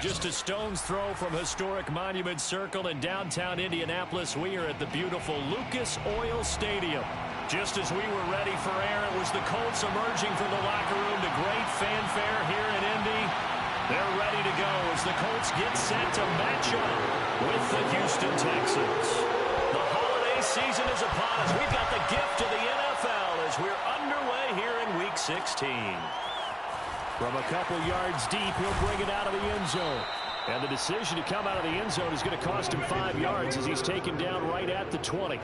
Just a stone's throw from historic Monument Circle in downtown Indianapolis, we are at the beautiful Lucas Oil Stadium. Just as we were ready for air, it was the Colts emerging from the locker room to great fanfare here in Indy. They're ready to go as the Colts get set to match up with the Houston Texans. The holiday season is upon us. We've got the gift of the NFL as we're underway here in Week 16. From a couple yards deep, he'll bring it out of the end zone. And the decision to come out of the end zone is going to cost him 5 yards as he's taken down right at the 20.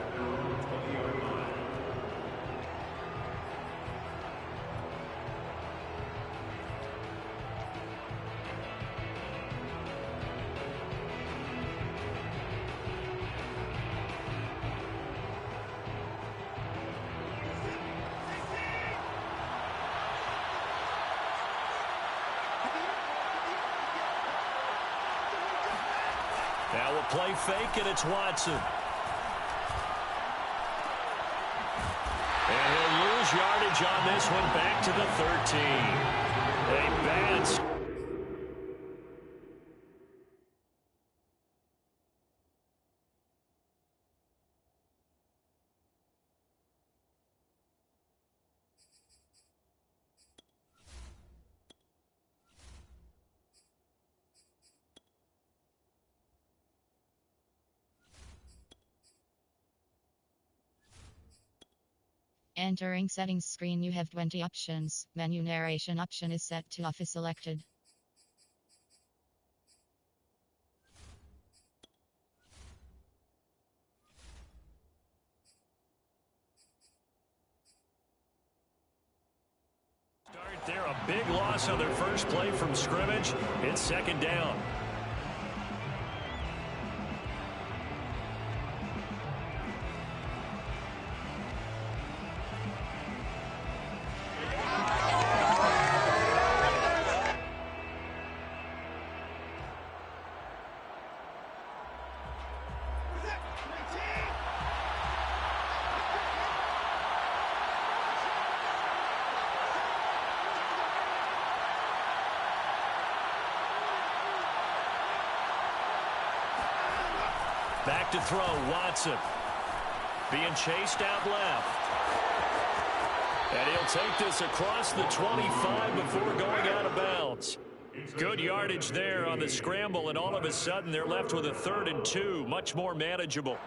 Now we'll play fake, and it's Watson. And he'll lose yardage on this one, back to the 13. A bad... Entering settings screen, you have 20 options. Menu narration option is set to off is selected. Start there, a big loss on their first play from scrimmage. It's second down. Back to throw, Watson. Being chased out left. And he'll take this across the 25 before going out of bounds. Good yardage there on the scramble, and all of a sudden they're left with a 3rd and 2, much more manageable.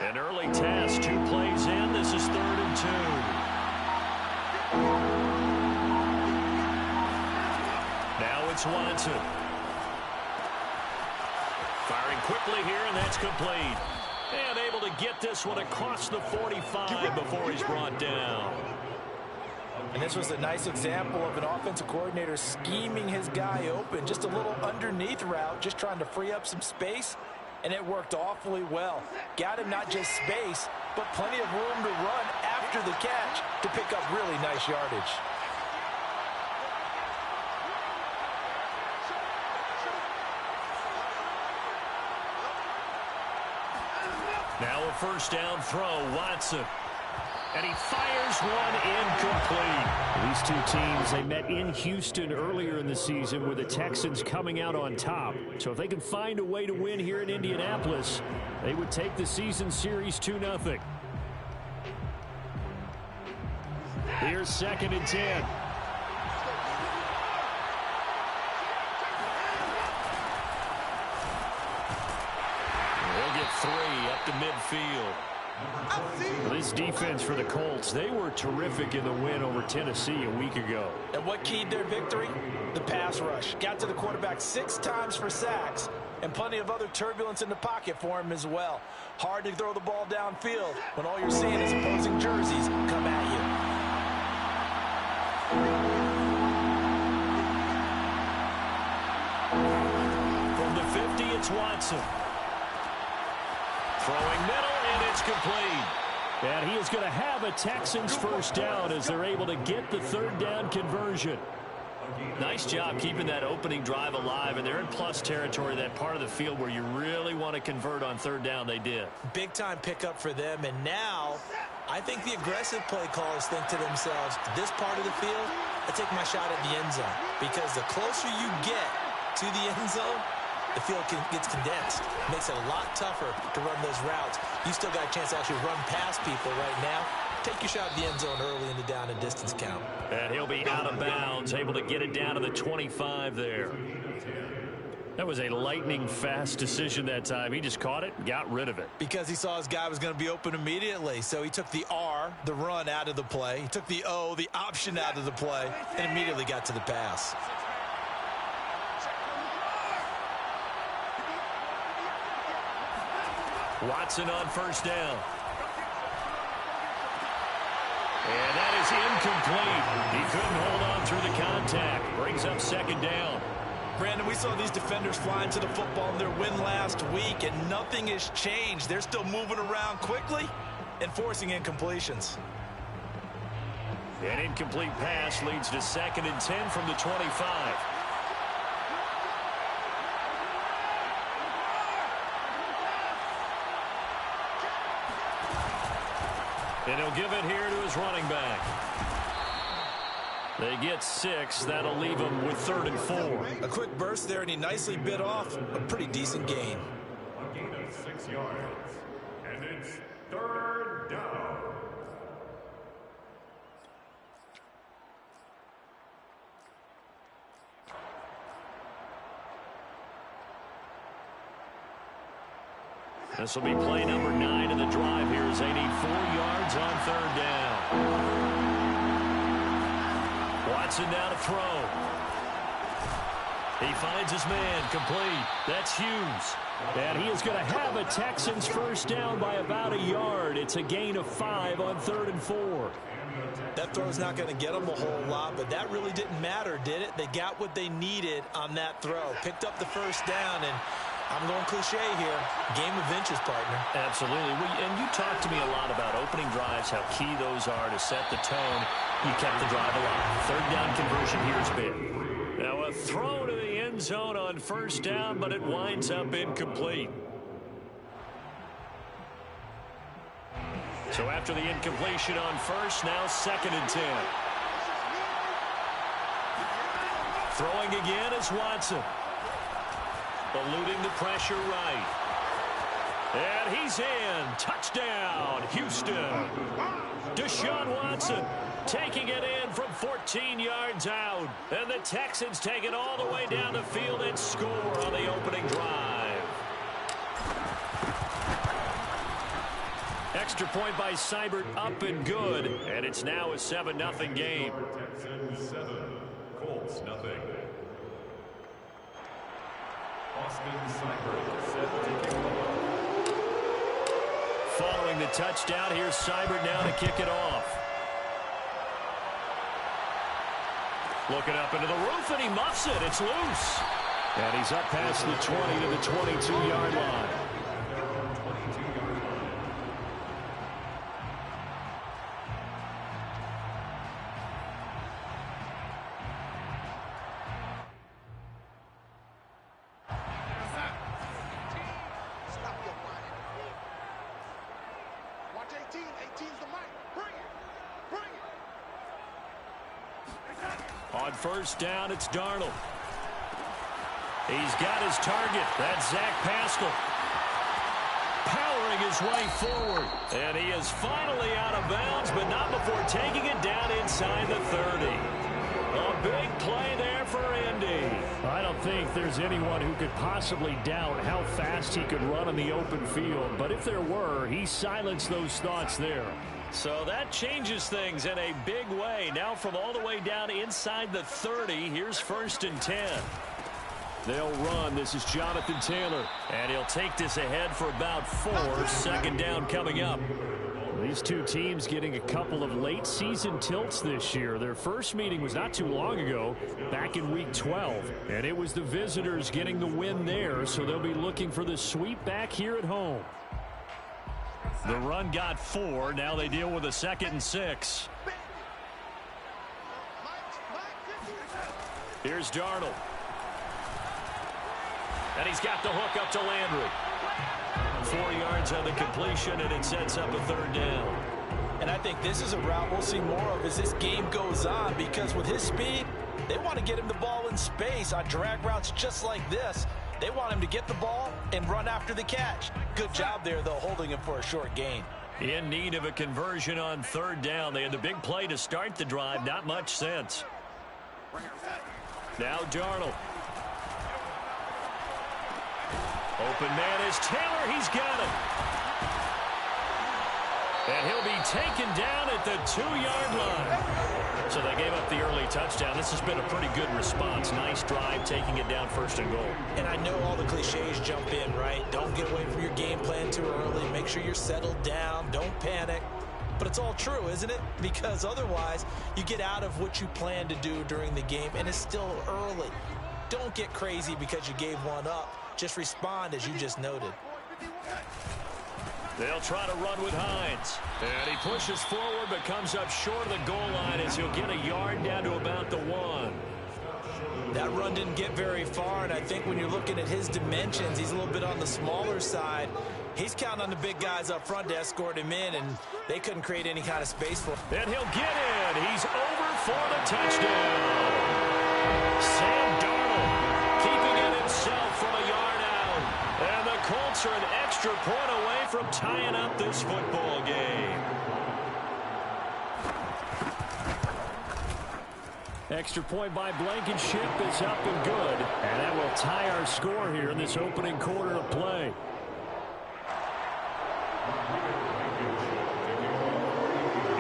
An early test, 2 plays in. This is 3rd and 2. Now it's Watson. Firing quickly here, and that's complete. And able to get this one across the 45 before he's brought down. And this was a nice example of an offensive coordinator scheming his guy open. Just a little underneath route, just trying to free up some space. And it worked awfully well. Got him not just space, but plenty of room to run after the catch to pick up really nice yardage. Now a first down throw, Watson. And he fires one incomplete. These two teams, they met in Houston earlier in the season with the Texans coming out on top. So if they can find a way to win here in Indianapolis, they would take the season series 2-0. Here's 2nd and 10. They'll get 3 up to midfield. This defense for the Colts, they were terrific in the win over Tennessee a week ago. And what keyed their victory? The pass rush. Got to the quarterback 6 times for sacks, and plenty of other turbulence in the pocket for him as well. Hard to throw the ball downfield when all you're seeing is opposing jerseys come at you. it's Watson. Throwing middle, and it's complete. And he is going to have a Texans first down as they're able to get the third down conversion. Nice job keeping that opening drive alive, and they're in plus territory, that part of the field where you really want to convert on third down. They did. Big-time pickup for them, and now I think the aggressive play callers think to themselves, this part of the field, I take my shot at the end zone, because the closer you get to the end zone, the field gets condensed. Makes it a lot tougher to run those routes. You still got a chance to actually run past people right now. Take your shot at the end zone early in the down and distance count. And he'll be out of bounds, able to get it down to the 25 there. That was a lightning-fast decision that time. He just caught it and got rid of it. Because he saw his guy was going to be open immediately. So he took the R, the run, out of the play. He took the O, the option, out of the play, and immediately got to the pass. Watson on first down. And that is incomplete. He couldn't hold on through the contact. Brings up second down. Brandon, we saw these defenders flying to the football in their win last week, and nothing has changed. They're still moving around quickly and forcing incompletions. An incomplete pass leads to 2nd and 10 from the 25. And he'll give it here to his running back. They get 6. That'll leave him with 3rd and 4. A quick burst there, and he nicely bit off a pretty decent gain. A gain of 6 yards. And it's 3rd down. This will be play number 9 of the drive here as they need 4 yards on 3rd down. Watson now to throw. He finds his man, complete. That's Hughes. And he is going to have a Texans first down by about a yard. It's a gain of 5 on 3rd and 4. That throw's not going to get them a whole lot, but that really didn't matter, did it? They got what they needed on that throw. Picked up the first down, and I'm going cliche here. Game of inches, partner. Absolutely. And you talked to me a lot about opening drives, how key those are to set the tone. You kept the drive alive. Third down conversion here is big. Now a throw to the end zone on first down, but it winds up incomplete. So after the incompletion on first, now 2nd and 10. Throwing again is Watson. Eluding the pressure right. And he's in. Touchdown, Houston. Deshaun Watson taking it in from 14 yards out. And the Texans take it all the way down the field and score on the opening drive. Extra point by Seibert, up and good. And it's now a 7-0 game. Texans 7, Colts nothing. Following the touchdown, here's Seibert now to kick it off. Looking up into the roof, and he muffs it. It's loose. And he's up past the 20 to the 22-yard line. On first down, it's Darnold. He's got his target. That's Zach Pascal. Powering his way forward. And he is finally out of bounds, but not before taking it down inside the 30. A big play there for Indy. I don't think there's anyone who could possibly doubt how fast he could run in the open field. But if there were, he silenced those thoughts there. So that changes things in a big way. Now from all the way down inside the 30, here's 1st and 10. They'll run. This is Jonathan Taylor. And he'll take this ahead for about 4. 2nd down coming up. These two teams getting a couple of late season tilts this year. Their first meeting was not too long ago, back in week 12. And it was the visitors getting the win there, so they'll be looking for the sweep back here at home. The run got 4. Now they deal with a 2nd and 6. Here's Darnold. And he's got the hook up to Landry. 4 yards on the completion, and it sets up a 3rd down. And I think this is a route we'll see more of as this game goes on, because with his speed, they want to get him the ball in space on drag routes just like this. They want him to get the ball and run after the catch. Good job there, though, holding him for a short gain. In need of a conversion on 3rd down. They had the big play to start the drive. Not much sense. Now Darnold. Open man is Taylor. He's got it. And he'll be taken down at the 2-yard line. So they gave up the early touchdown. This has been a pretty good response. Nice drive, taking it down 1st and goal. And I know all the cliches jump in, right? Don't get away from your game plan too early. Make sure you're settled down. Don't panic. But it's all true, isn't it? Because otherwise, you get out of what you plan to do during the game, and it's still early. Don't get crazy because you gave one up. Just respond as you just noted. They'll try to run with Hines. And he pushes forward but comes up short of the goal line as he'll get a yard down to about the 1. That run didn't get very far, and I think when you're looking at his dimensions, he's a little bit on the smaller side. He's counting on the big guys up front to escort him in, and they couldn't create any kind of space for him. And he'll get in. He's over for the touchdown. Sam Darnold keeping it himself from a yard out. And the Colts are an extra point away from tying up this football game. Extra point by Blankenship is up and good. And that will tie our score here in this opening quarter of play.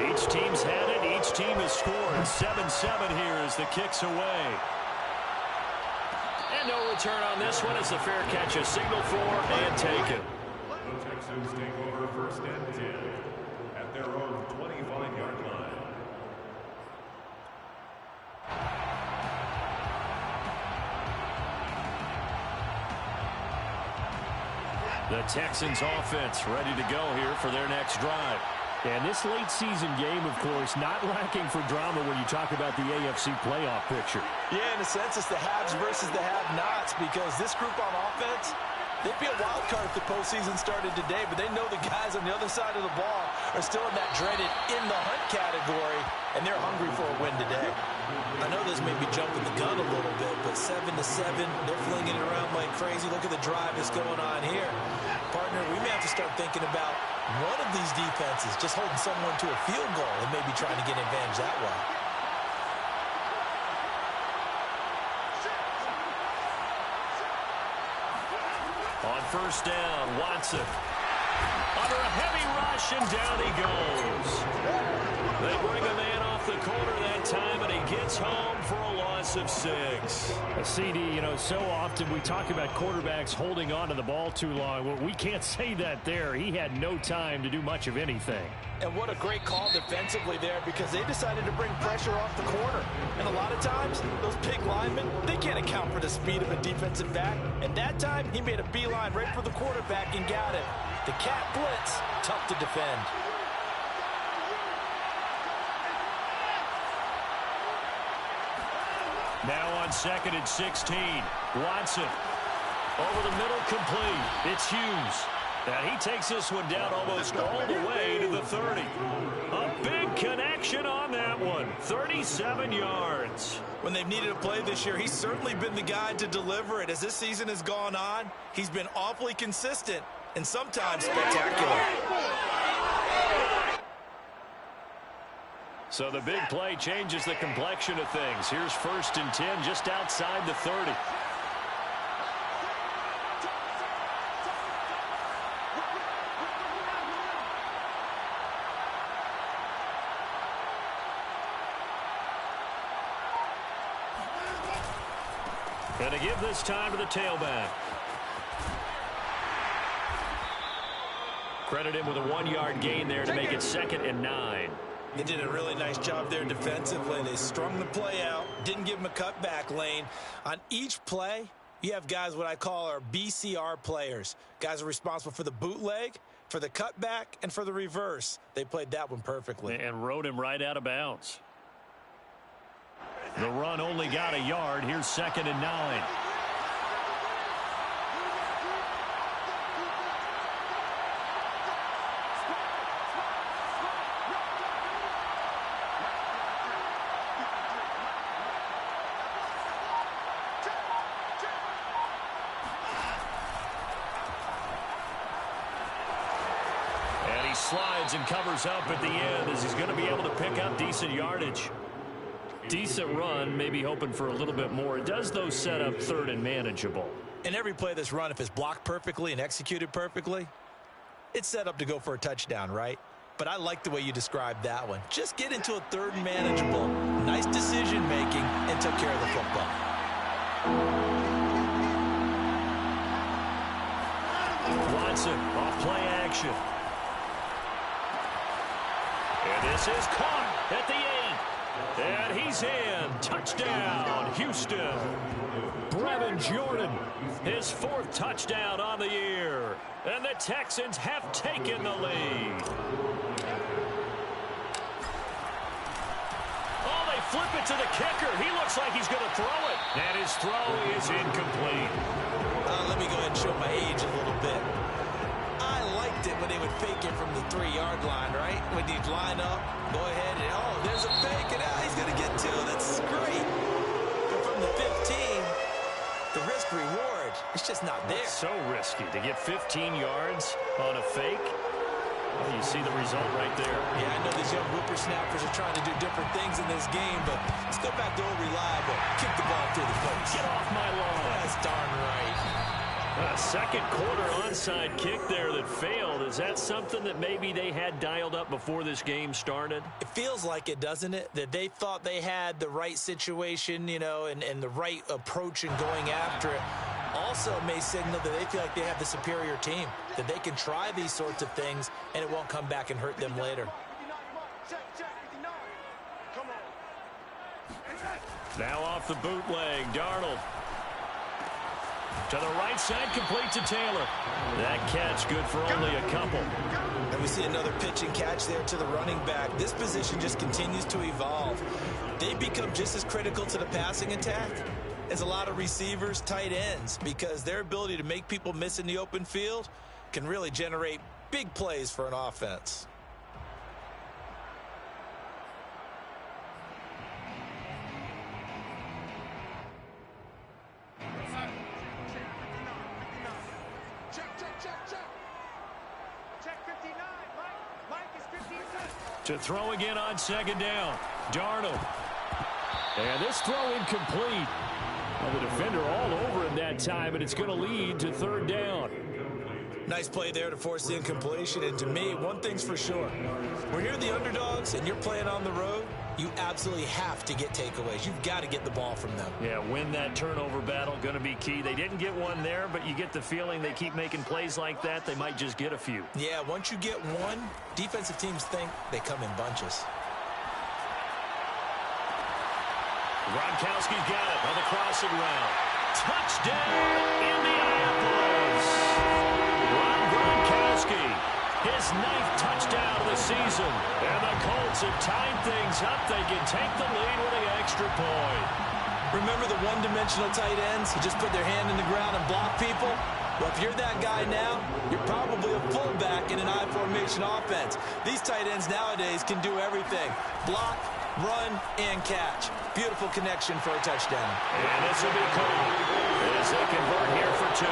Each team's had it. Each team has scored. 7-7 here as the kick's away. And no return on this one as the fair catch is signaled for and taken. The Texans take over 1st and 10 at their own 25-yard line. The Texans offense ready to go here for their next drive. And this late season game, of course, not lacking for drama when you talk about the AFC playoff picture. Yeah, in a sense, it's the haves versus the have-nots, because this group on offense, they'd be a wild card if the postseason started today, but they know the guys on the other side of the ball are still in that dreaded in-the-hunt category, and they're hungry for a win today. I know this may be jumping the gun a little bit, but 7-7, they're flinging it around like crazy. Look at the drive that's going on here. Partner, we may have to start thinking about one of these defenses just holding someone to a field goal and maybe trying to get an advantage that way. On 1st down, Watson. Under a heavy rush, and down he goes. They bring a man off the corner that time, and he gets home for a loss of 6. A CD, you know, so often we talk about quarterbacks holding on to the ball too long. Well, we can't say that there. He had no time to do much of anything. And what a great call defensively there, because they decided to bring pressure off the corner. And a lot of times, those big linemen, they can't account for the speed of a defensive back. And that time, he made a beeline right for the quarterback and got it. The cat blitz, tough to defend. Now on 2nd and 16, Watson over the middle, complete. It's Hughes. And he takes this one down almost all the way to the 30. A big connection on that one. 37 yards. When they've needed a play this year, he's certainly been the guy to deliver it. As this season has gone on, he's been awfully consistent and sometimes spectacular. So the big play changes the complexion of things. Here's 1st and 10 just outside the 30. Going to give this time to the tailback. Credit him with a 1-yard gain there to make it 2nd and 9. They did a really nice job there defensively. They strung the play out, didn't give him a cutback lane. On each play, you have guys what I call our BCR players. Guys are responsible for the bootleg, for the cutback, and for the reverse. They played that one perfectly. And rode him right out of bounds. The run only got a yard. Here's 2nd and 9. Slides and covers up at the end as he's going to be able to pick up decent yardage. Decent run, maybe hoping for a little bit more. It does, though, set up 3rd and manageable. And every play this run, if it's blocked perfectly and executed perfectly, it's set up to go for a touchdown, right? But I like the way you described that one. Just get into a 3rd and manageable. Nice decision-making and took care of the football. Watson off play action. And this is caught at the 8. And he's in. Touchdown, Houston. Brevin Jordan, his 4th touchdown on the year. And the Texans have taken the lead. Oh, they flip it to the kicker. He looks like he's going to throw it. And his throw is incomplete. Let me go ahead and show my age a little bit. I liked it when they would fake it from the 3-yard line, right? When you'd line up, go ahead, and oh, there's a fake, and he's going to get 2. That's great. But from the 15, the risk-reward, it's just not there. So risky to get 15 yards on a fake. Well, you see the result right there. Yeah, I know these young whippersnappers are trying to do different things in this game, but let's go back to old reliable. Kick the ball through the face. Get off my lawn. That's darn right. A 2nd quarter onside kick there that failed. Is that something that maybe they had dialed up before this game started? It feels like it, doesn't it? That they thought they had the right situation, you know, and the right approach in going after it. Also may signal that they feel like they have the superior team, that they can try these sorts of things and it won't come back and hurt them later. Now off the bootleg, Darnold. To the right side, complete to Taylor. That catch good for only a couple. And we see another pitch and catch there to the running back. This position just continues to evolve. They become just as critical to the passing attack as a lot of receivers, tight ends, because their ability to make people miss in the open field can really generate big plays for an offense. To throw again on 2nd down. Darnold. And this throw incomplete. Well, the defender all over him that time, and it's going to lead to 3rd down. Nice play there to force the incompletion. And to me, one thing's for sure. When you're the underdogs and you're playing on the road, you absolutely have to get takeaways. You've got to get the ball from them. Yeah, win that turnover battle, going to be key. They didn't get one there, but you get the feeling they keep making plays like that, they might just get a few. Yeah, once you get one, defensive teams think they come in bunches. Gronkowski's got it on the crossing route. Touchdown, Indianapolis! Ron Gronkowski, his 9th touchdown of the season. And the Colts have tied things up. They can take the lead with an extra point. Remember the one-dimensional tight ends who just put their hand in the ground and block people? Well, if you're that guy now, you're probably a fullback in an I-formation offense. These tight ends nowadays can do everything. Block, run, and catch. Beautiful connection for a touchdown. And this will be called as they convert here for 2.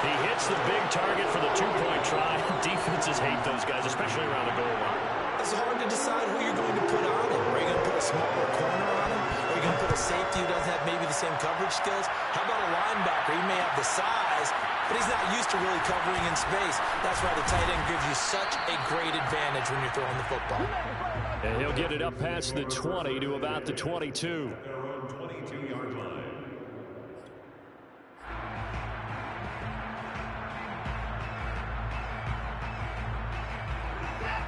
He hits the big target for the 2-point try. Defenses hate those guys, especially around the goal line. It's hard to decide who you're going to put on him. Are you going to put a smaller corner on him? Are you going to put a safety who doesn't have maybe the same coverage skills? How about a linebacker? He may have the size, but he's not used to really covering in space. That's why the tight end gives you such a great advantage when you're throwing the football. And he'll get it up past the 20 to about the 22. Their own 22-yard line.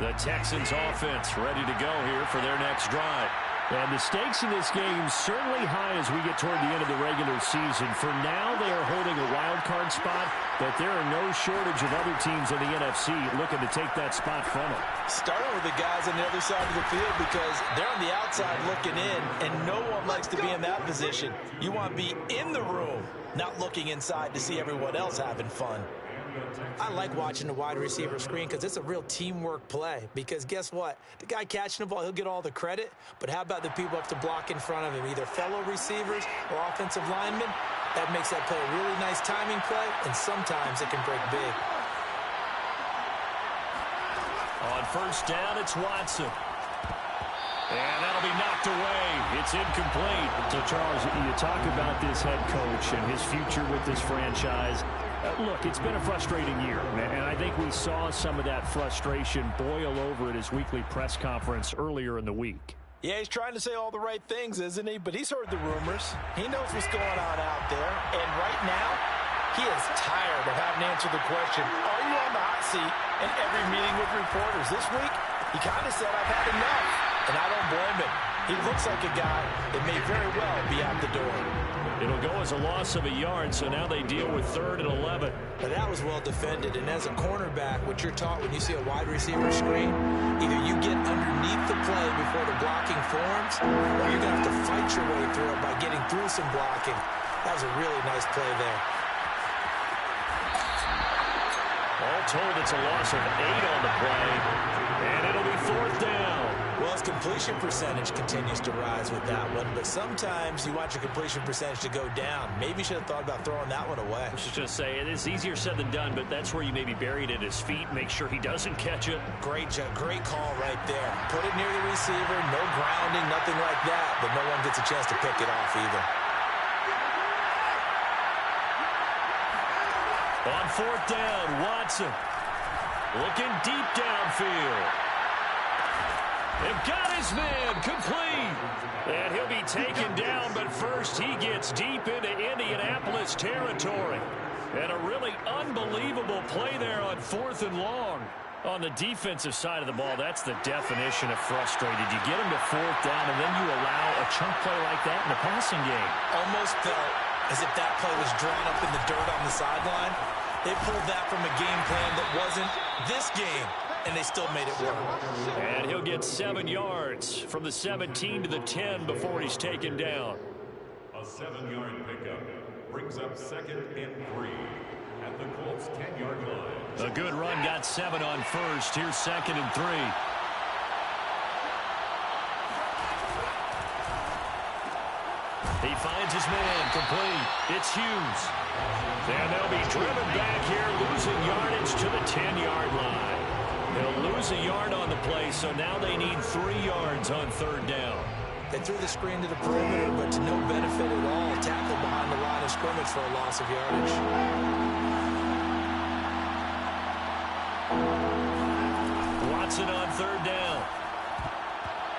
The Texans offense ready to go here for their next drive. And the stakes in this game certainly high as we get toward the end of the regular season. For now, they are holding a wild card spot, but there are no shortage of other teams in the NFC looking to take that spot from them. Starting with the guys on the other side of the field because they're on the outside looking in, and no one likes to be in that position. You want to be in the room, not looking inside to see everyone else having fun. I like watching the wide receiver screen because it's a real teamwork play. Because guess what? The guy catching the ball, he'll get all the credit. But how about the people up to block in front of him, either fellow receivers or offensive linemen? That makes that play a really nice timing play, and sometimes it can break big. On first down, it's Watson. And that'll be knocked away. It's incomplete. So, Charles, you talk about this head coach and his future with this franchise. Look, it's been a frustrating year, and I think we saw some of that frustration boil over at his weekly press conference earlier in the week. Yeah, he's trying to say all the right things, isn't he? But he's heard the rumors. He knows what's going on out there. And right now, he is tired of having to answer the question, are you on the hot seat in every meeting with reporters? This week, he kind of said, I've had enough. And I don't blame him. He looks like a guy that may very well be out the door. It'll go as a loss of a yard, so now they deal with 3rd and 11. But that was well defended. And as a cornerback, what you're taught when you see a wide receiver screen, either you get underneath the play before the blocking forms, or you're going to have to fight your way through it by getting through some blocking. That was a really nice play there. All told, it's a loss of 8 on the play, and it'll be 4th down. Well, his completion percentage continues to rise with that one, but sometimes you want your completion percentage to go down. Maybe you should have thought about throwing that one away. I was just going to say, it is easier said than done, but that's where you maybe bury it at his feet, make sure he doesn't catch it. Great call right there. Put it near the receiver, no grounding, nothing like that, but no one gets a chance to pick it off either. On 4th down, Watson looking deep downfield. They've got his man complete. And he'll be taken down, but first he gets deep into Indianapolis territory. And a really unbelievable play there on 4th and long. On the defensive side of the ball, that's the definition of frustrated. You get him to 4th down, and then you allow a chunk play like that in the passing game. Almost felt as if that play was drawn up in the dirt on the sideline. They pulled that from a game plan that wasn't this game, and they still made it work. And he'll get 7 yards from the 17 to the 10 before he's taken down. A 7-yard pickup brings up 2nd and 3 at the Colts' 10-yard line. A good run got 7 on first. Here's 2nd and 3. He finds his man complete. It's Hughes. And they'll be driven back here, losing yardage to the 10-yard line. They'll lose a yard on the play, so now they need 3 yards on 3rd down. They threw the screen to the perimeter, but to no benefit at all. Tackled behind the line of scrimmage for a loss of yardage. Watson on 3rd down.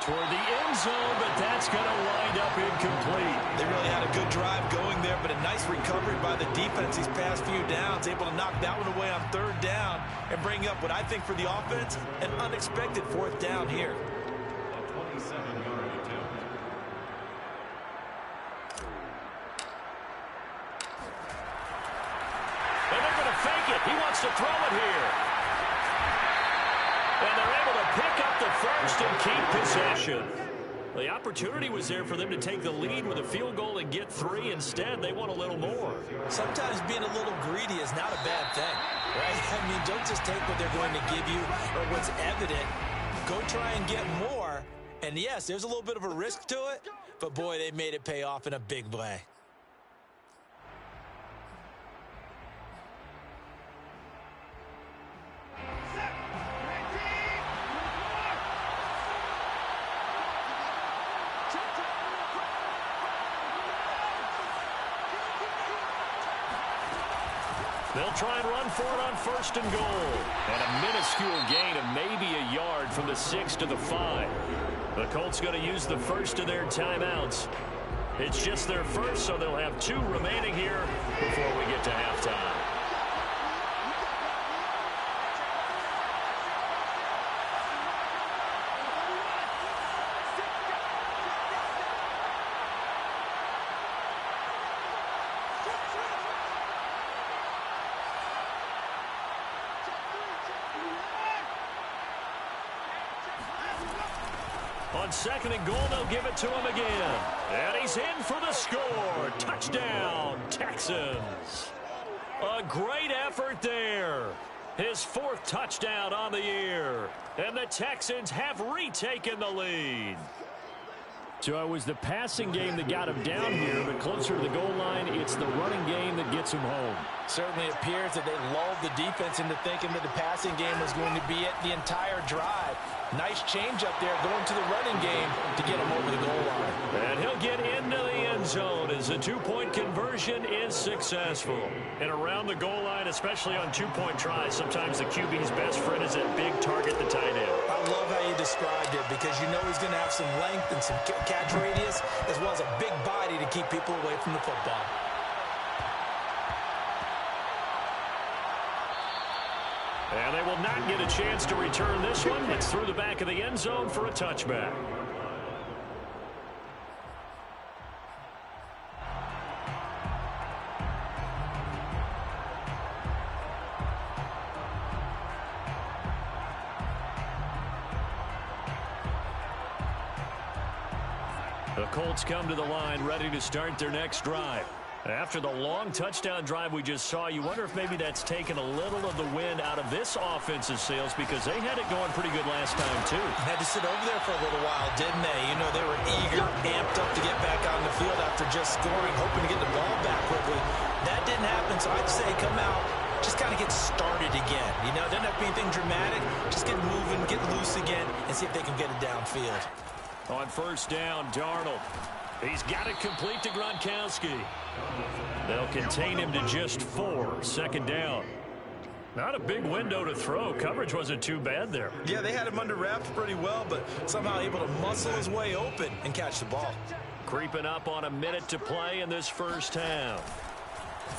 Toward the end zone, but that's going to wind up incomplete. They really had a good drive going there, but a nice recovery by the defense these past few downs, able to knock that one away on 3rd down and bring up what I think for the offense, an unexpected 4th down here. A 27-yard attempt. And they're going to fake it. He wants to throw it here. And they're able to pick up the first and keep possession. The opportunity was there for them to take the lead with a field goal and get 3. Instead, they want a little more. Sometimes being a little greedy is not a bad thing, right? I mean, don't just take what they're going to give you or what's evident. Go try and get more. And yes, there's a little bit of a risk to it, but boy, they made it pay off in a big way. They'll try and run for it on 1st and goal. And a minuscule gain of maybe a yard from the 6 to the 5. The Colts going to use the first of their timeouts. It's just their first, so they'll have 2 remaining here before we get to halftime. On 2nd and goal, they'll give it to him again. And he's in for the score. Touchdown, Texans. A great effort there. His 4th touchdown on the year. And the Texans have retaken the lead. So it was the passing game that got him down here, but closer to the goal line, it's the running game that gets him home. Certainly appears that they lulled the defense into thinking that the passing game was going to be it the entire drive. Nice change up there going to the running game to get him over the goal line. And he'll get into the end zone as the 2-point conversion is successful. And around the goal line, especially on 2-point tries, sometimes the QB's best friend is that big target, the tight end. I love how you described it because you know he's going to have some length and some catch radius as well as a big body to keep people away from the football. And they will not get a chance to return this one. It's through the back of the end zone for a touchback. The Colts come to the line ready to start their next drive. After the long touchdown drive we just saw, you wonder if maybe that's taken a little of the wind out of this offense's sails because they had it going pretty good last time, too. Had to sit over there for a little while, didn't they? You know, they were eager, amped up to get back on the field after just scoring, hoping to get the ball back quickly. That didn't happen, so I'd say come out, just kind of get started again. You know, doesn't have to be anything dramatic. Just get moving, get loose again, and see if they can get it downfield. On 1st down, Darnold. He's got it complete to Gronkowski. They'll contain him to just 4. 2nd down. Not a big window to throw. Coverage wasn't too bad there. Yeah, they had him under wraps pretty well, but somehow able to muscle his way open and catch the ball. Creeping up on a minute to play in this 1st half.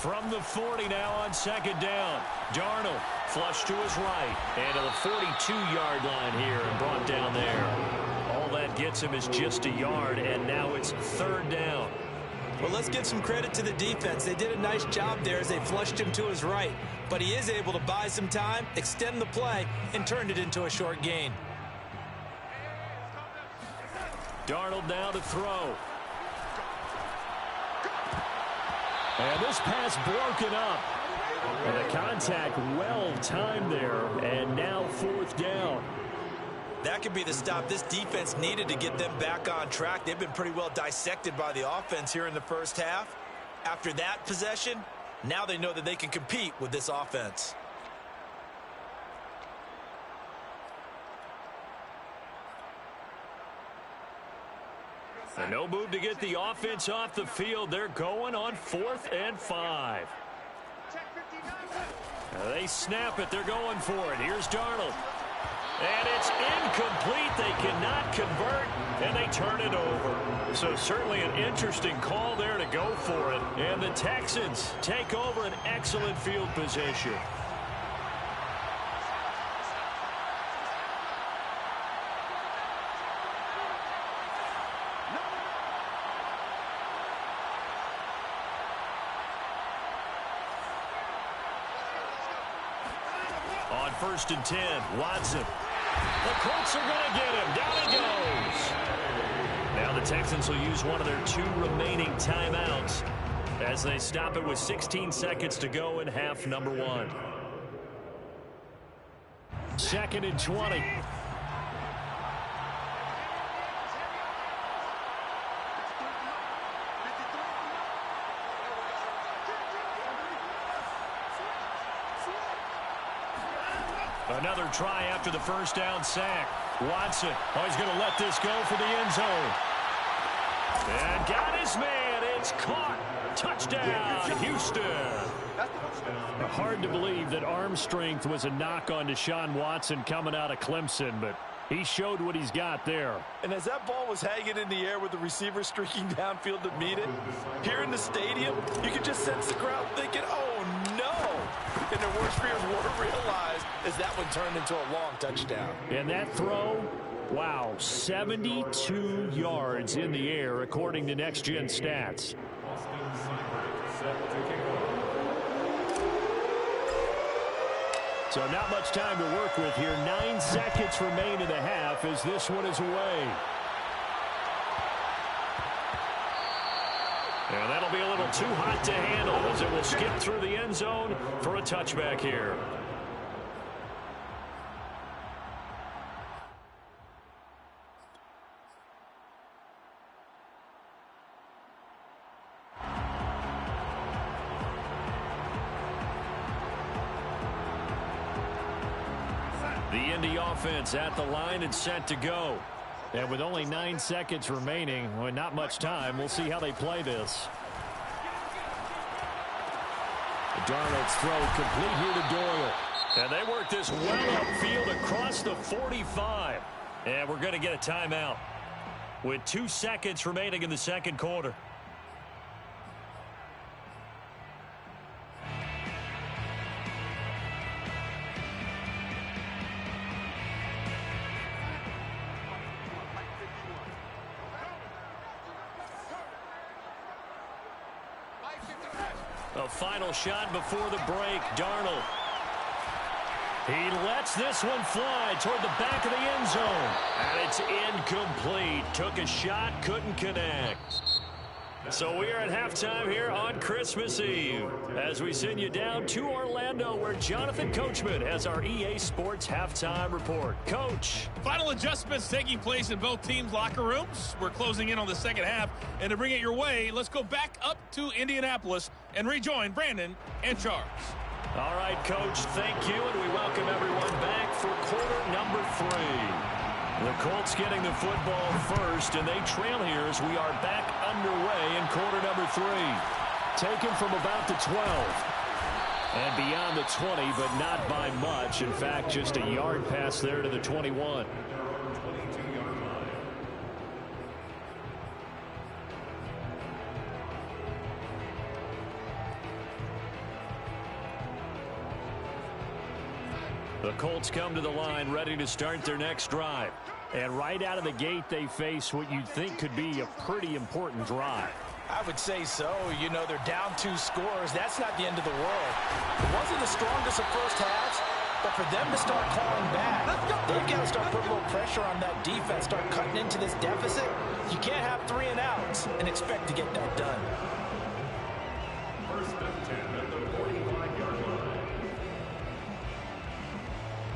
From the 40 now on 2nd down. Darnold flushed to his right. And to the 42-yard line here and brought down there. All that gets him is just a yard, and now it's 3rd down. Well, let's give some credit to the defense. They did a nice job there as they flushed him to his right. But he is able to buy some time, extend the play, and turned it into a short gain. Darnold now to throw. And this pass broken up. And the contact well timed there, and now 4th down. That could be the stop this defense needed to get them back on track. They've been pretty well dissected by the offense here in the 1st half. After that possession, now they know that they can compete with this offense. And no move to get the offense off the field. They're going on 4th and 5. They snap it. They're going for it. Here's Darnold. And it's incomplete. They cannot convert, and they turn it over. So certainly an interesting call there to go for it. And the Texans take over an excellent field position. On 1st and 10, Watson. The Colts are going to get him. Down he goes. Now the Texans will use one of their 2 remaining timeouts as they stop it with 16 seconds to go in half number 1. 2nd and 20. Another try after the 1st down sack. Watson, he's going to let this go for the end zone. And got his man. It's caught. Touchdown, Houston. Hard to believe that arm strength was a knock on Deshaun Watson coming out of Clemson, but he showed what he's got there. And as that ball was hanging in the air with the receiver streaking downfield to meet it, here in the stadium, you could just sense the crowd thinking, oh, no. And their worst fears were realized as that one turned into a long touchdown. And that throw, wow, 72 yards in the air, according to Next Gen Stats. So not much time to work with here. 9 seconds remain in the half as this one is away. And that'll be a little too hot to handle as it will skip through the end zone for a touchback here. The Indy offense at the line and set to go. And with only 9 seconds remaining, well, not much time, we'll see how they play this. Darnold's throw complete here to Doyle. And they work this well upfield across the 45. And we're going to get a timeout with 2 seconds remaining in the second quarter. A final shot before the break. Darnold. He lets this one fly toward the back of the end zone. And it's incomplete. Took a shot, couldn't connect. So we are at halftime here on Christmas Eve as we send you down to Orlando where Jonathan Coachman has our EA Sports halftime report. Coach. Final adjustments taking place in both teams' locker rooms. We're closing in on the second half. And to bring it your way, let's go back up to Indianapolis and rejoin Brandon and Charles. All right, Coach, thank you, and we welcome everyone back for quarter number 3. The Colts getting the football first, and they trail here as we are back underway in quarter number 3. Taken from about the 12. And beyond the 20, but not by much. In fact, just a yard pass there to the 21. The Colts come to the line ready to start their next drive. And right out of the gate, they face what you'd think could be a pretty important drive. I would say so. You know, they're down 2 scores. That's not the end of the world. It wasn't the strongest of first halves, but for them to start clawing back, they've got to start putting a little pressure on that defense, start cutting into this deficit. You can't have 3 and outs and expect to get that done. First and 10 at the 45-yard line.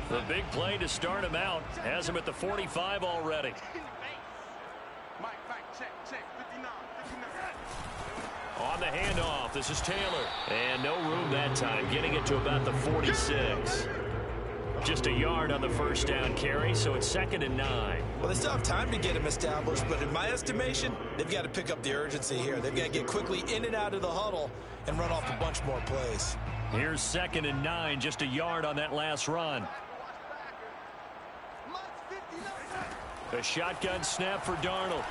The big play to start him out has him at the 45 already. On the handoff, this is Taylor. And no room that time, getting it to about the 46. Just a yard on the first down carry, so it's 2nd and 9. Well, they still have time to get him established, but in my estimation, they've got to pick up the urgency here. They've got to get quickly in and out of the huddle and run off a bunch more plays. Here's 2nd and 9, just a yard on that last run. A shotgun snap for Darnold.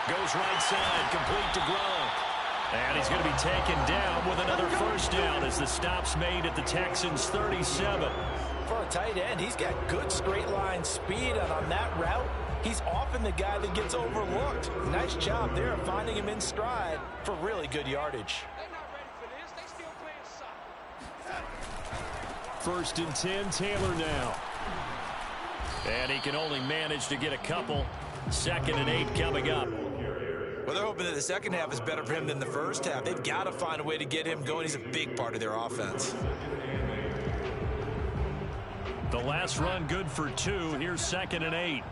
Goes right side, complete to Gronk. And he's going to be taken down with another first down as the stop's made at the Texans' 37. For a tight end, he's got good straight line speed, and on that route, he's often the guy that gets overlooked. Nice job there of finding him in stride for really good yardage. 1st and 10, Taylor now. And he can only manage to get a couple. 2nd and 8 coming up. Well, they're hoping that the second half is better for him than the first half. They've got to find a way to get him going. He's a big part of their offense. The last run good for 2. Here's 2nd and 8.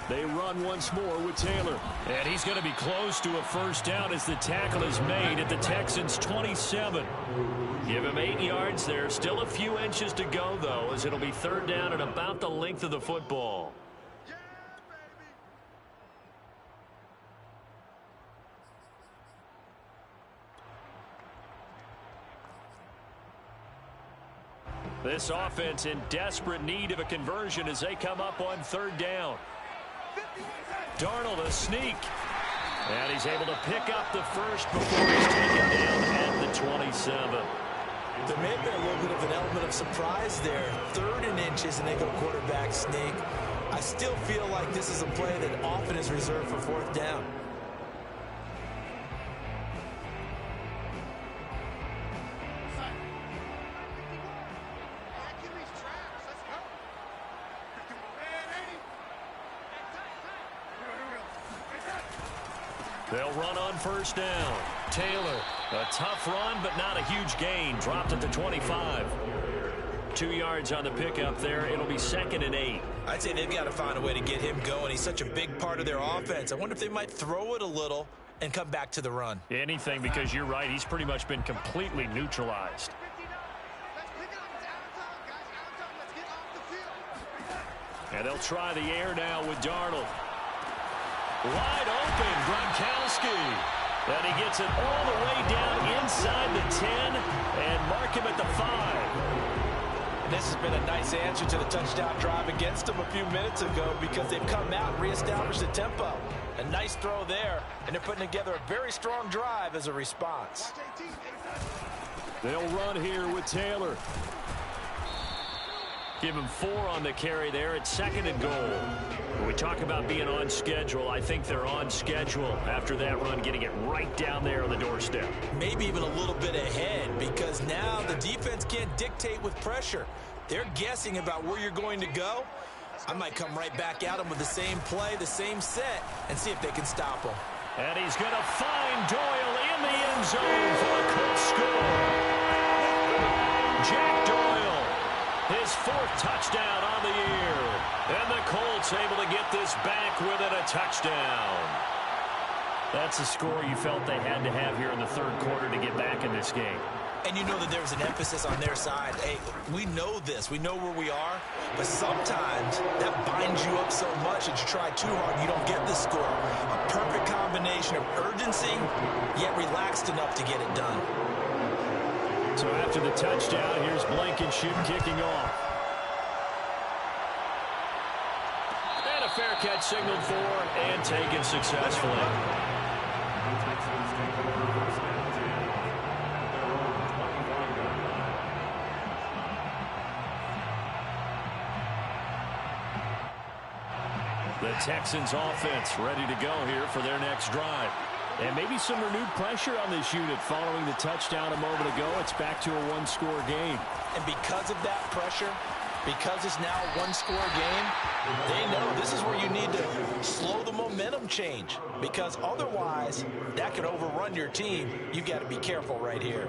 They run once more with Taylor. And he's going to be close to a first down as the tackle is made at the Texans' 27. Give him 8 yards there. Still a few inches to go, though, as it'll be 3rd down and about the length of the football. This offense in desperate need of a conversion as they come up on 3rd down. Darnold a sneak. And he's able to pick up the first before he's taken down at the 27. There may have been a little bit of an element of surprise there. 3rd and inches, and they go quarterback sneak. I still feel like this is a play that often is reserved for 4th down. They'll run on first down. Taylor, a tough run, but not a huge gain. Dropped at the 25. 2 yards on the pickup there. It'll be 2nd and 8. I'd say they've got to find a way to get him going. He's such a big part of their offense. I wonder if they might throw it a little and come back to the run. Anything, because you're right. He's pretty much been completely neutralized. And they'll try the air now with Darnold. Wide open, Gronkowski. And he gets it all the way down inside the 10 and mark him at the 5. And this has been a nice answer to the touchdown drive against them a few minutes ago because they've come out and reestablished the tempo. A nice throw there, and they're putting together a very strong drive as a response. They'll run here with Taylor. Give him 4 on the carry there at 2nd and goal. When we talk about being on schedule, I think they're on schedule after that run, getting it right down there on the doorstep. Maybe even a little bit ahead because now the defense can't dictate with pressure. They're guessing about where you're going to go. I might come right back at them with the same play, the same set, and see if they can stop them. And he's going to find Doyle in the end zone for a Colts score. Jack Doyle, his 4th touchdown on the year. And the Colts able to get this back within a touchdown. That's a score you felt they had to have here in the 3rd quarter to get back in this game. And you know that there was an emphasis on their side. Hey, we know this. We know where we are. But sometimes that binds you up so much that you try too hard and you don't get the score. A perfect combination of urgency, yet relaxed enough to get it done. So after the touchdown, here's Blankenship kicking off. And a fair catch signaled for and taken successfully. The Texans offense ready to go here for their next drive. And maybe some renewed pressure on this unit following the touchdown a moment ago. It's back to a 1-score game. And because of that pressure, because it's now a 1-score game, they know this is where you need to slow the momentum change. Because otherwise, that could overrun your team. You got to be careful right here.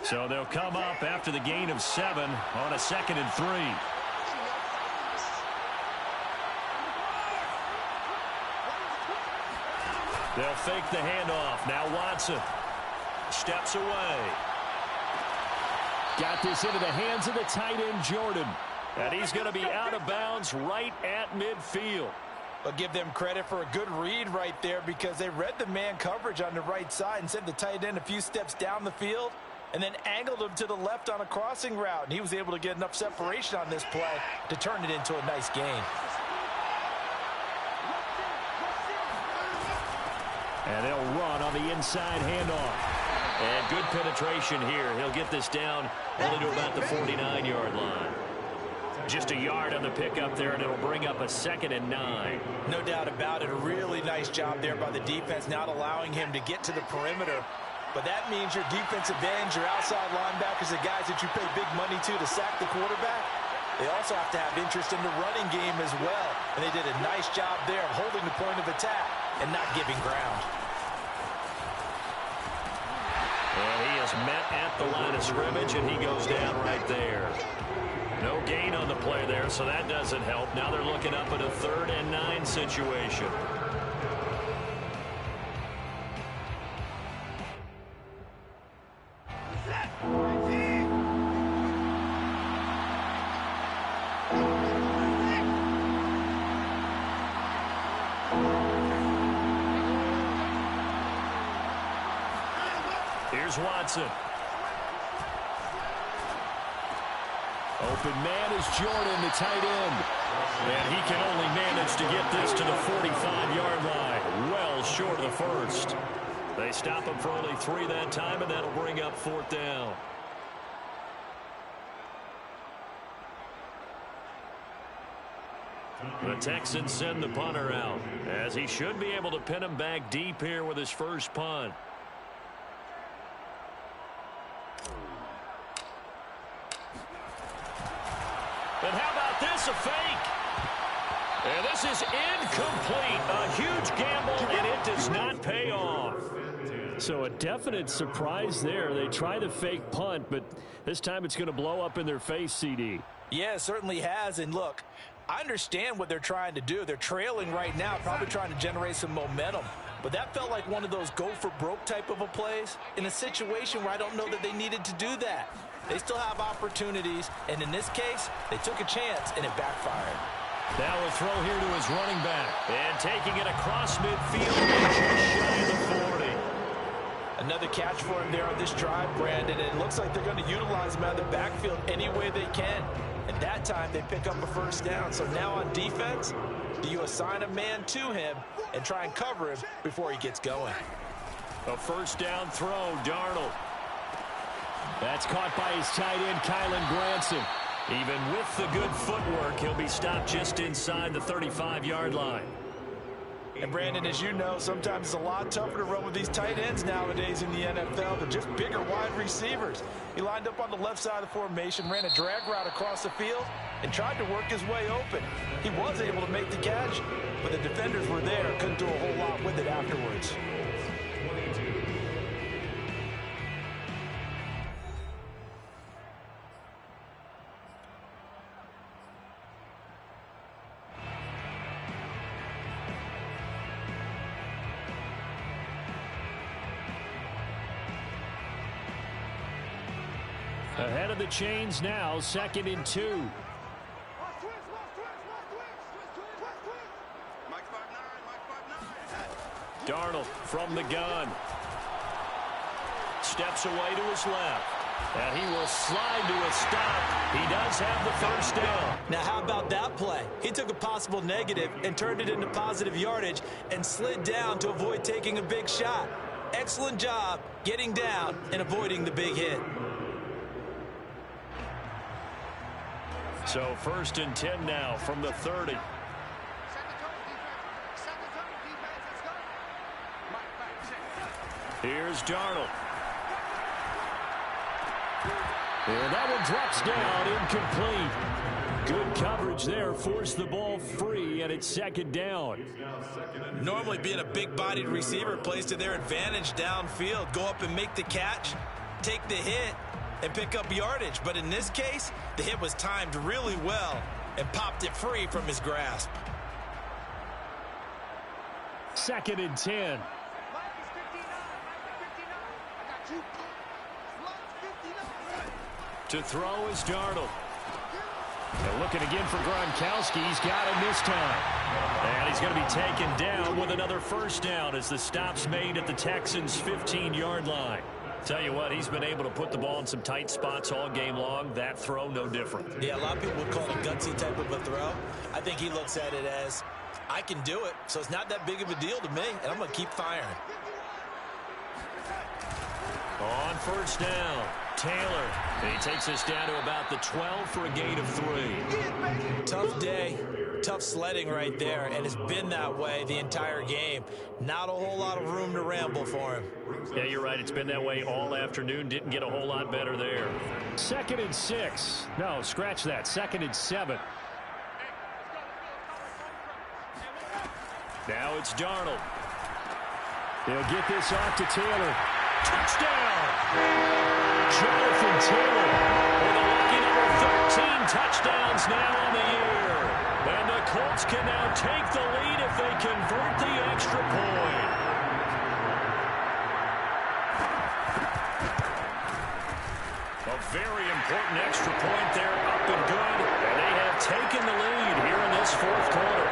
So they'll come up after the gain of 7 on a 2nd and 3. They'll fake the handoff. Now Watson steps away. Got this into the hands of the tight end, Jordan. And he's going to be out of bounds right at midfield. But give them credit for a good read right there because they read the man coverage on the right side and sent the tight end a few steps down the field and then angled him to the left on a crossing route. And he was able to get enough separation on this play to turn it into a nice gain. And they'll run on the inside handoff. And good penetration here. He'll get this down only to about the 49-yard line. Just a yard on the pickup there, and it'll bring up a 2nd and 9. No doubt about it. A really nice job there by the defense, not allowing him to get to the perimeter. But that means your defensive ends, your outside linebackers, the guys that you pay big money to sack the quarterback, they also have to have interest in the running game as well. And they did a nice job there of holding the point of attack and not giving ground. And he is met at the line of scrimmage, and he goes down right there. No gain on the play there, so that doesn't help. Now they're looking up at a 3rd and 9 situation. Here's Watson. Open man is Jordan, the tight end. And he can only manage to get this to the 45-yard line. Well short of the first. They stop him for only 3 that time, and that'll bring up 4th down. The Texans send the punter out, as he should be able to pin him back deep here with his first punt. And this is incomplete. A huge gamble, and it does not pay off. So a definite surprise there. They try the fake punt, but this time it's going to blow up in their face, CD. Yeah, it certainly has. And look, I understand what they're trying to do. They're trailing right now, probably trying to generate some momentum. But that felt like one of those go-for-broke type of a plays in a situation where I don't know that they needed to do that. They still have opportunities, and in this case, they took a chance, and it backfired. Now a throw here to his running back. And taking it across midfield, just shy of the 40. Another catch for him there on this drive, Brandon, and it looks like they're going to utilize him out of the backfield any way they can. And that time, they pick up a first down. So now on defense, do you assign a man to him and try and cover him before he gets going? A first down throw, Darnold. That's caught by his tight end, Kylen Granson. Even with the good footwork, he'll be stopped just inside the 35-yard line. And Brandon, as you know, sometimes it's a lot tougher to run with these tight ends nowadays in the NFL. They're just bigger wide receivers. He lined up on the left side of the formation, ran a drag route across the field, and tried to work his way open. He was able to make the catch, but the defenders were there, couldn't do a whole lot with it afterwards. Ahead of the chains now, 2nd and 2. Darnold from the gun. Steps away to his left. And he will slide to a stop. He does have the first down. Now, how about that play? He took a possible negative and turned it into positive yardage and slid down to avoid taking a big shot. Excellent job getting down and avoiding the big hit. So 1st and 10 now from the 30. Here's Darnold. And that one drops down, incomplete. Good coverage there, forced the ball free, and it's 2nd down. Normally being a big-bodied receiver plays to their advantage downfield. Go up and make the catch, take the hit, and pick up yardage. But in this case, the hit was timed really well and popped it free from his grasp. 2nd and 10. To throw is Darnold. And looking again for Gronkowski. He's got him this time. And he's going to be taken down with another first down as the stop's made at the Texans' 15-yard line. Tell you what, he's been able to put the ball in some tight spots all game long. That throw, no different. Yeah, a lot of people would call it a gutsy type of a throw. I think he looks at it as, I can do it, so it's not that big of a deal to me, and I'm going to keep firing. On first down, Taylor. And he takes us down to about the 12 for a gain of 3. Tough day, tough sledding right there, and it's been that way the entire game. Not a whole lot of room to ramble for him. Yeah, you're right. It's been that way all afternoon. Didn't get a whole lot better there. 2nd and 6. No, scratch that. 2nd and 7. Now it's Darnold. They'll get this off to Taylor. Touchdown! Jonathan Taylor with a lucky number 13 touchdowns now on the year. And the Colts can now take the lead if they convert the extra point. A very important extra point there, up and good. And they have taken the lead here in this 4th quarter.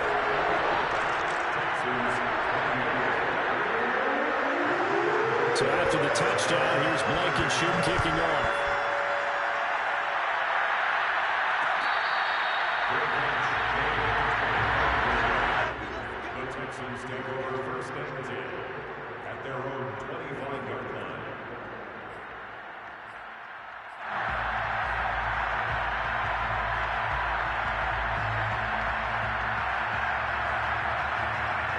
So after the touchdown, here's Blankenship kicking off. The Texans take over 1st and 10 at their own 25-yard line.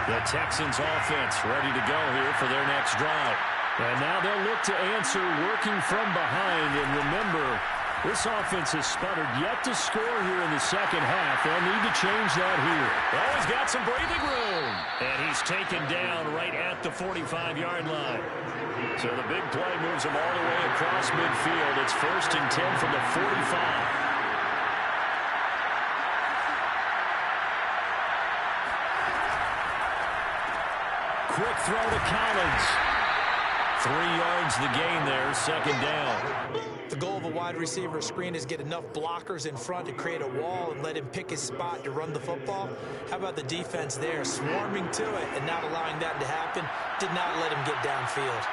The Texans offense ready to go here for their next drive. And now they'll look to answer working from behind. And remember, This offense has sputtered yet to score here in the second half. They'll need to change that here. Oh, he's got some breathing room. And he's taken down right at the 45-yard line. So the big play moves him all the way across midfield. It's 1st and 10 from the 45. Quick throw to Collins. 3 yards the gain there, second down. The goal of a wide receiver screen is get enough blockers in front to create a wall and let him pick his spot to run the football. How about the defense there, swarming to it and not allowing that to happen? Did not let him get downfield.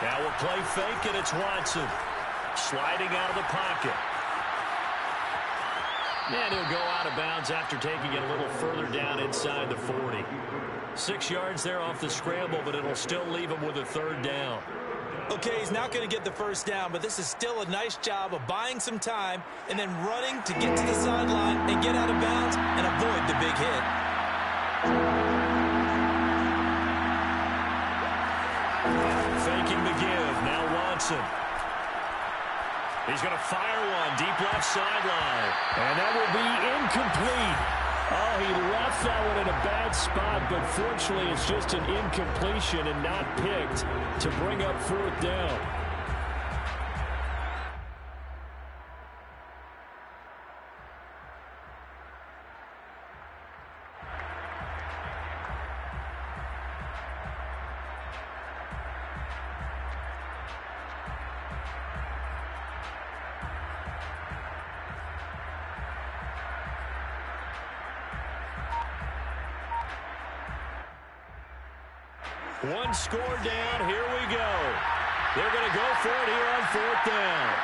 Now we'll play fake, and it's Watson. Sliding out of the pocket. And he'll go out of bounds after taking it a little further down inside the 40. 6 yards there off the scramble, but it'll still leave him with a 3rd down. Okay, he's not going to get the 1st down, but this is still a nice job of buying some time and then running to get to the sideline and get out of bounds and avoid the big hit. Faking the give. Now Watson. He's going to fire one deep left sideline. And that will be incomplete. Oh, he left that one in a bad spot, but fortunately it's just an incompletion and not picked to bring up 4th down. One score down. Here we go. They're going to go for it here on 4th down.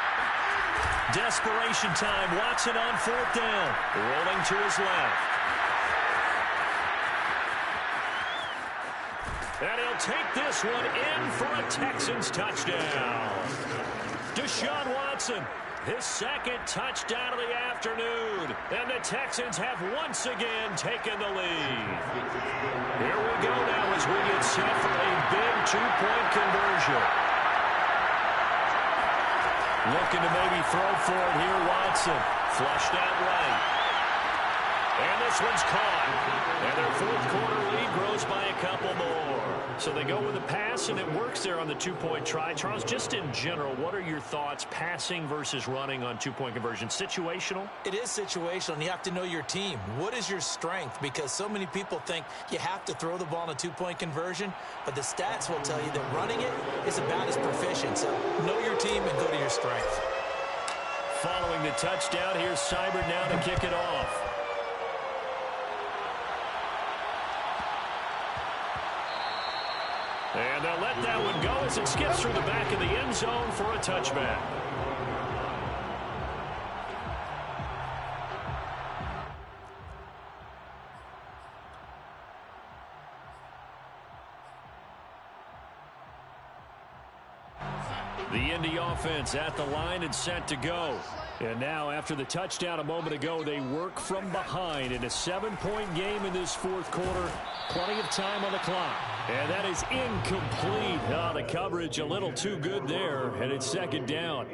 Desperation time. Watson on 4th down. Rolling to his left. And he'll take this one in for a Texans touchdown. Deshaun Watson, his 2nd touchdown of the afternoon. And the Texans have once again taken the lead. Here we go now as we get set for a big 2-point conversion. Looking to maybe throw for it here, Watson. Flushed out right. And this one's caught. And their 4th quarter lead grows by a couple more. So they go with a pass, and it works there on the 2-point try. Charles, just in general, what are your thoughts passing versus running on 2-point conversion? Situational? It is situational, and you have to know your team. What is your strength? Because so many people think you have to throw the ball in a 2-point conversion, but the stats will tell you that running it is about as proficient. So know your team and go to your strength. Following the touchdown, here's Seibert now to kick it off. And they'll let that one go as it skips through the back of the end zone for a touchback. The Indy offense at the line and set to go. And now, after the touchdown a moment ago, they work from behind in a 7-point game in this 4th quarter. Plenty of time on the clock. And that is incomplete. Oh, the coverage a little too good there, and it's 2nd down.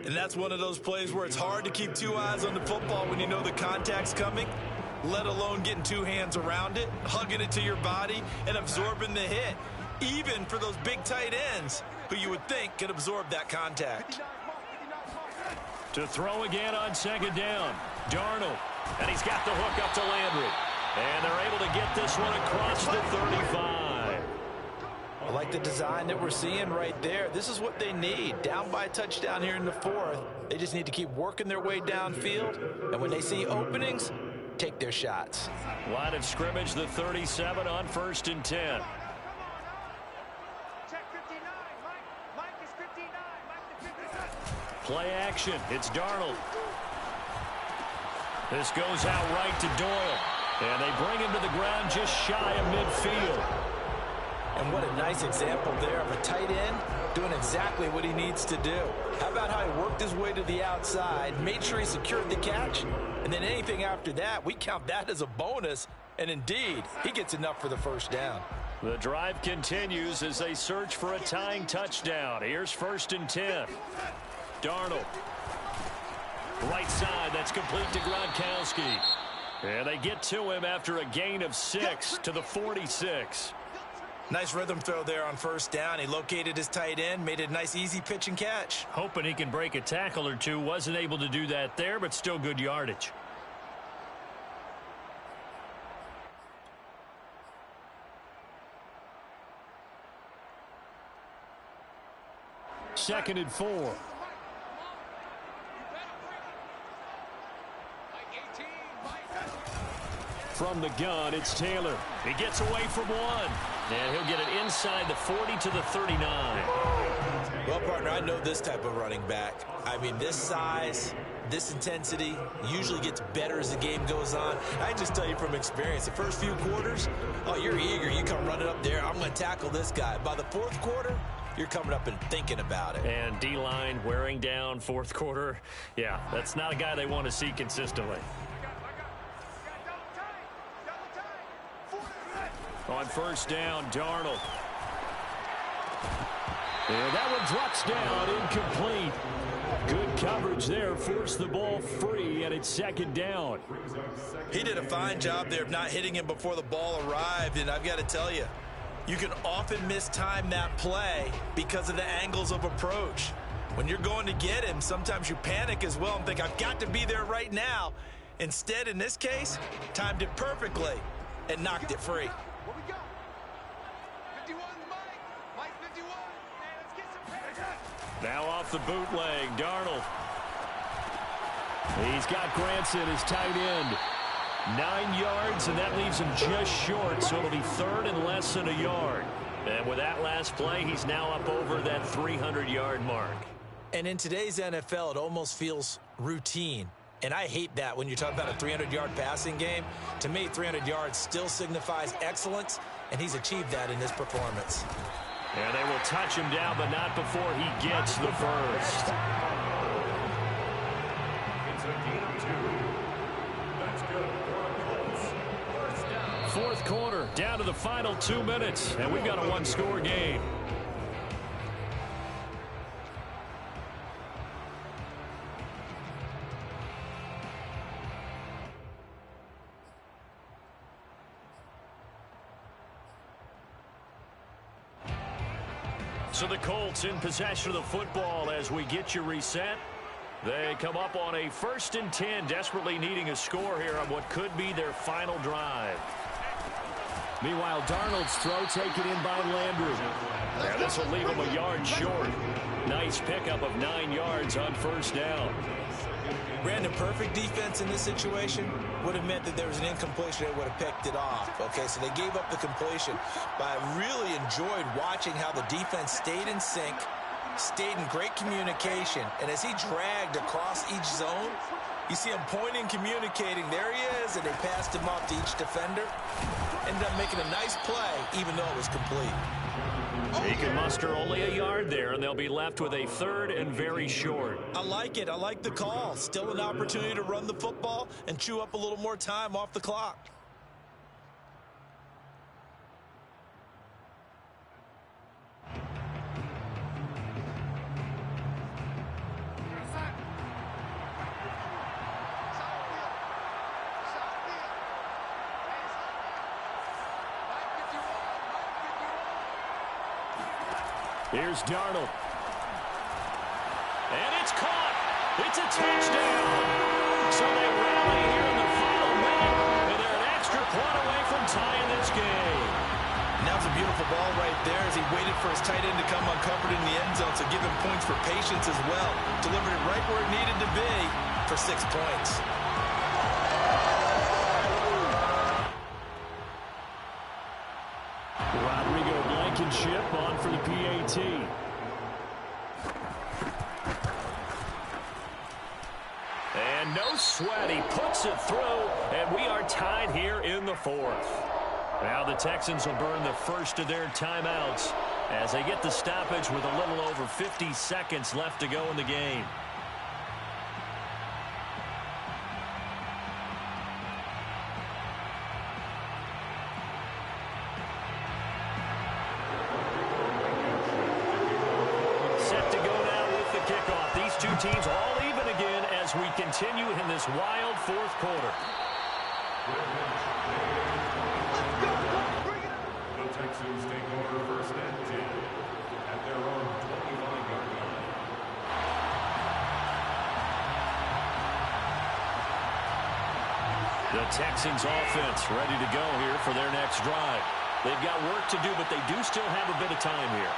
And that's one of those plays where it's hard to keep 2 eyes on the football when you know the contact's coming, let alone getting 2 hands around it, hugging it to your body, and absorbing the hit. Even for those big tight ends who you would think could absorb that contact. To throw again on 2nd down. Darnold. And he's got the hook up to Landry. And they're able to get this one across the 35. I like the design that we're seeing right there. This is what they need. Down by a touchdown here in the 4th. They just need to keep working their way downfield. And when they see openings, take their shots. Line of scrimmage, the 37 on 1st and 10. Play action. It's Darnold. This goes out right to Doyle. And they bring him to the ground just shy of midfield. And what a nice example there of a tight end doing exactly what he needs to do. How about how he worked his way to the outside, made sure he secured the catch, and then anything after that, we count that as a bonus. And indeed, he gets enough for the 1st down. The drive continues as they search for a tying touchdown. Here's 1st and 10. Darnold. Right side, that's complete to Gronkowski. And they get to him after a gain of 6 to the 46. Nice rhythm throw there on 1st down. He located his tight end, made it a nice easy pitch and catch. Hoping he can break a tackle or two. Wasn't able to do that there, but still good yardage. Second and 4. From the gun, it's Taylor. He gets away from one. And he'll get it inside the 40 to the 39. Well, partner, I know this type of running back. I mean, this size, this intensity usually gets better as the game goes on. I just tell you from experience, the first few quarters, oh, you're eager. You come running up there. I'm going to tackle this guy. By the 4th quarter, you're coming up and thinking about it. And D-line wearing down 4th quarter. Yeah, that's not a guy they want to see consistently. On 1st down, Darnold. And that one drops down, incomplete. Good coverage there, forced the ball free, and it's 2nd down. He did a fine job there of not hitting him before the ball arrived, and I've got to tell you, you can often mistime that play because of the angles of approach. When you're going to get him, sometimes you panic as well and think, I've got to be there right now. Instead, in this case, timed it perfectly and knocked it free. Where we go? 51's Mike. Mike 51. Hey, let's get some pictures. Now off the bootleg, Darnold. He's got Granson as tight end. 9 yards, and that leaves him just short, so it'll be 3rd and less than a yard. And with that last play, he's now up over that 300-yard mark. And in today's NFL, it almost feels routine. And I hate that when you talk about a 300-yard passing game. To me, 300 yards still signifies excellence, and he's achieved that in this performance. And they will touch him down, but not before he gets the first. It's a gain of 2. That's good for the Colts. 1st down. 4th quarter, down to the final 2 minutes, and we've got a 1-score game. So the Colts in possession of the football as we get you reset. They come up on a 1st and 10, desperately needing a score here on what could be their final drive. Meanwhile, Darnold's throw taken in by Landry. Yeah, this will leave him a yard short. Nice pickup of 9 yards on 1st down. Brandon, perfect defense in this situation would have meant that there was an incompletion. They would have picked it off. Okay, so they gave up the completion. But I really enjoyed watching how the defense stayed in sync, stayed in great communication. And as he dragged across each zone, you see him pointing, communicating. There he is, and they passed him off to each defender. Ended up making a nice play, even though it was complete. He can muster only a yard there, and they'll be left with a 3rd and very short. I like it. I like the call. Still an opportunity to run the football and chew up a little more time off the clock. Here's Darnold. And it's caught. It's a touchdown. So they rally here in the final minute, and they're an extra point away from tying this game. And that was a beautiful ball right there as he waited for his tight end to come uncovered in the end zone, so give him points for patience as well. Delivered it right where it needed to be for 6 points. Rodrigo Blankenship on for the PAT. And no sweat. He puts it through, and we are tied here in the 4th. Now the Texans will burn the first of their timeouts as they get the stoppage with a little over 50 seconds left to go in the game. teams all even again as we continue in this wild fourth quarter. The Texans take over first and 10 at their own 25-yard line. The Texans offense ready to go here for their next drive. They've got work to do, but they do still have a bit of time here.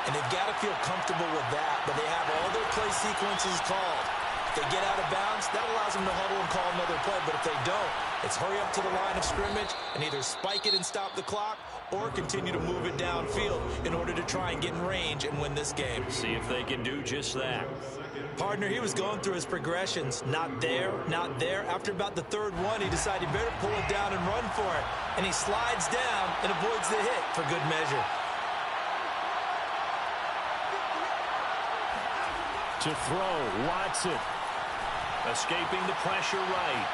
And they've got to feel comfortable with that, but they have all their play sequences called. If they get out of bounds, that allows them to huddle and call another play, but if they don't, it's hurry up to the line of scrimmage and either spike it and stop the clock or continue to move it downfield in order to try and get in range and win this game. See if they can do just that. Partner, he was going through his progressions. Not there, not there. After about the third one, he decided he better pull it down and run for it. And he slides down and avoids the hit for good measure. To throw, Watson. Escaping the pressure right.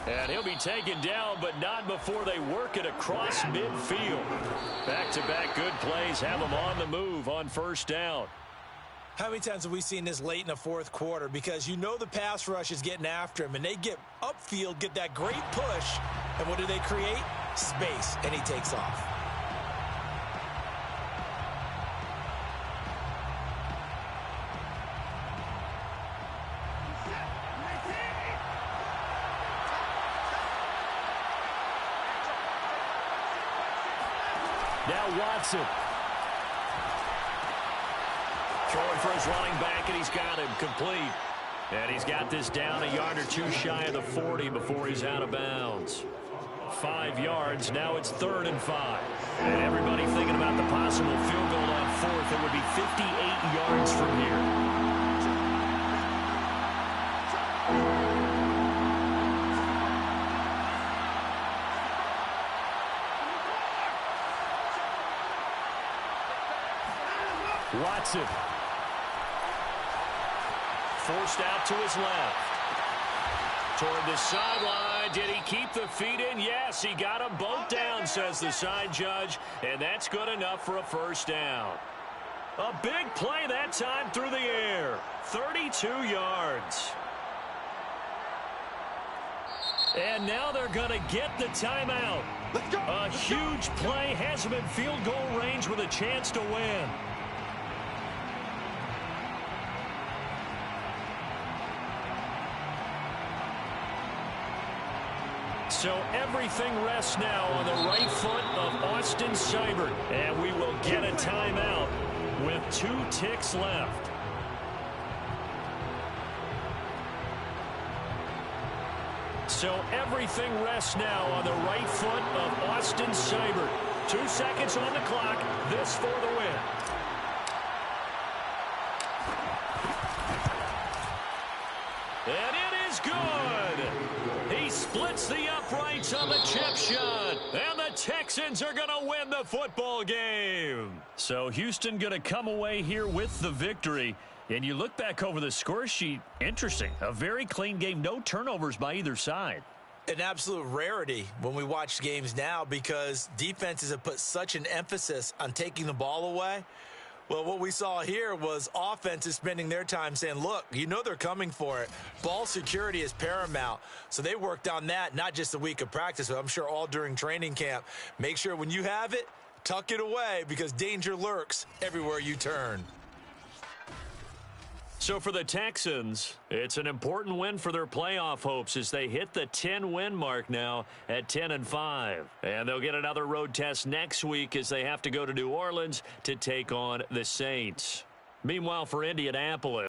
And he'll be taken down, but not before they work it across midfield. Back-to-back good plays have them on the move on first down. How many times have we seen this late in the fourth quarter? Because you know the pass rush is getting after him, and they get upfield, get that great push, and what do they create? Space, and he takes off. Now Watson. Throwing for his running back, and he's got him complete. And he's got this down a yard or two shy of the 40 before he's out of bounds. 5 yards. Now it's 3rd and 5. And everybody thinking about the possible field goal on 4th. It would be 58 yards from here. Watson. Forced out to his left. Toward the sideline. Did he keep the feet in? Yes, he got them both down, says the side judge. And that's good enough for a first down. A big play that time through the air. 32 yards. And now they're going to get the timeout. A huge play has them in field goal range with a chance to win. So everything rests now on the right foot of Austin Seibert. And we will get a timeout with 2 ticks left. So everything rests now on the right foot of Austin Seibert. 2 seconds on the clock. This for the win. And it is good. He splits the uprights on the chip shot. And the Texans are going to win the football game. So Houston going to come away here with the victory. And you look back over the score sheet, interesting. A very clean game, no turnovers by either side. An absolute rarity when we watch games now because defenses have put such an emphasis on taking the ball away. Well, what we saw here was offenses spending their time saying, look, you know they're coming for it. Ball security is paramount. So they worked on that, not just a week of practice, but I'm sure all during training camp. Make sure when you have it, tuck it away because danger lurks everywhere you turn. So for the Texans, it's an important win for their playoff hopes as they hit the 10-win mark now at 10-5. And they'll get another road test next week as they have to go to New Orleans to take on the Saints. Meanwhile, for Indianapolis,